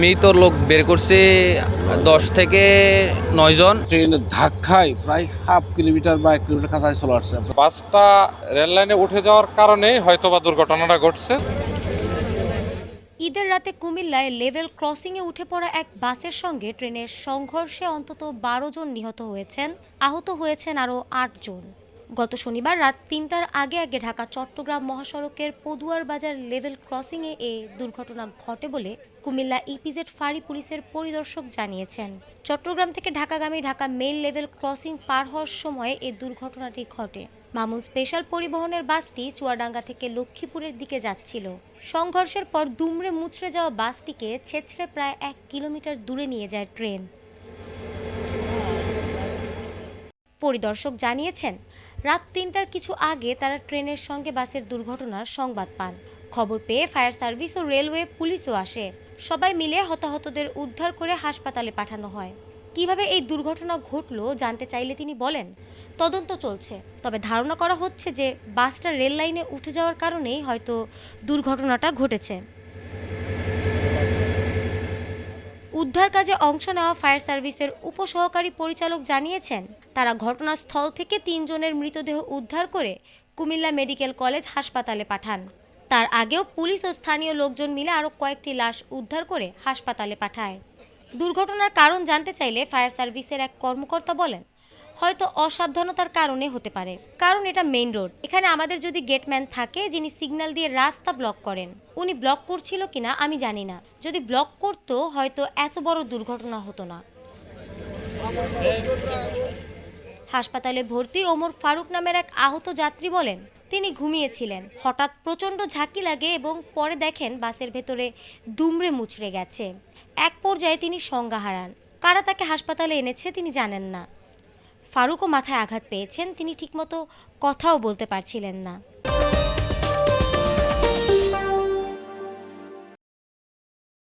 আমি তো লোক বের করছি 10 থেকে 9 জন। ট্রেনের ধাক্কায় প্রায় হাফ কিলোমিটার বা 1 কিলোমিটার কাছাকাছি চলে আসছে। বাসটা রেল লাইনে উঠে যাওয়ার কারণে হয়তোবা দুর্ঘটনাটা ঘটছে। ঈদের রাতে কুমিল্লায় লেভেল ক্রসিংয়ে উঠে পড়া এক বাসের সঙ্গে ট্রেনের সংঘর্ষে অন্তত 12 জন নিহত হয়েছেন, আহত হয়েছেন আরও 8 জন। গত শনিবার রাত 3টার আগে আগে ঢাকা চট্টগ্রাম মহাসড়কের পদুয়ার বাজার লেভেল ক্রসিংয়ে এ দুর্ঘটনা ঘটে বলে কুমিল্লা ইপিজেড ফাঁড়ি পুলিশের পরিদর্শক জানিয়েছেন। চট্টগ্রাম থেকে ঢাকাগামী ঢাকা মেইল লেভেল ক্রসিং পার হওয়ার সময় এ দুর্ঘটনাটি ঘটে। মামুন স্পেশাল পরিবহনের বাসটি চুয়াডাঙ্গা থেকে লক্ষ্মীপুরের দিকে যাচ্ছিল। সংঘর্ষের পর দুমড়ে মুচড়ে যাওয়া বাসটিকে ছেঁচড়ে প্রায় 1 কিলোমিটার দূরে নিয়ে যায় ট্রেন। পরিদর্শক জানিয়েছেন, রাত 3টার কিছু আগে তারা ট্রেনের সঙ্গে বাসের দুর্ঘটনার সংবাদ পান। খবর পেয়ে ফায়ার সার্ভিস ও রেলওয়ে পুলিশও আসে। সবাই মিলে হতাহতদের উদ্ধার করে হাসপাতালে পাঠানো হয়। কিভাবে এই দুর্ঘটনা ঘটলো জানতে চাইলে তিনি বলেন, তদন্ত চলছে, তবে ধারণা করা হচ্ছে যে বাসটা রেল লাইনে উঠে যাওয়ার কারণেই হয়তো দুর্ঘটনাটা ঘটেছে। উদ্ধার কাজে অংশ নেওয়া ফায়ার সার্ভিসের উপসহকারী পরিচালক জানিয়েছেন, তারা ঘটনাস্থল থেকে 3 জনের মৃতদেহ উদ্ধার করে কুমিল্লা মেডিকেল কলেজ হাসপাতালে পাঠান। তার আগেও পুলিশ ও স্থানীয় লোকজন মিলে আরও কয়েকটি লাশ উদ্ধার করে হাসপাতালে পাঠায়। দুর্ঘটনার কারণ জানতে চাইলে ফায়ার সার্ভিসের এক কর্মকর্তা বলেন, হয়তো অসাবধানতার কারণে হতে পারে, কারণ এটা মেইন রোড। এখানে আমাদের যদি গেটম্যান থাকে যিনি সিগন্যাল দিয়ে রাস্তা ব্লক করেন, উনি ব্লক করছিল কিনা আমি জানি না। যদি ব্লক করতো হয়তো এত বড় দুর্ঘটনা হতো না। হাসপাতালে ভর্তি ওমর ফারুক নামের এক আহত যাত্রী বলেন, তিনি ঘুমিয়েছিলেন, হঠাৎ প্রচণ্ড ঝাঁকি লাগে এবং পরে দেখেন বাসের ভেতরে দুমড়ে মুচড়ে গেছে। এক পর্যায়ে তিনি সংজ্ঞা হারান। কারা তাকে হাসপাতালে এনেছে তিনি জানেন না। ফারুকও মাথায় আঘাত পেয়েছেন, তিনি ঠিকমতো কথাও বলতে পারছিলেন না।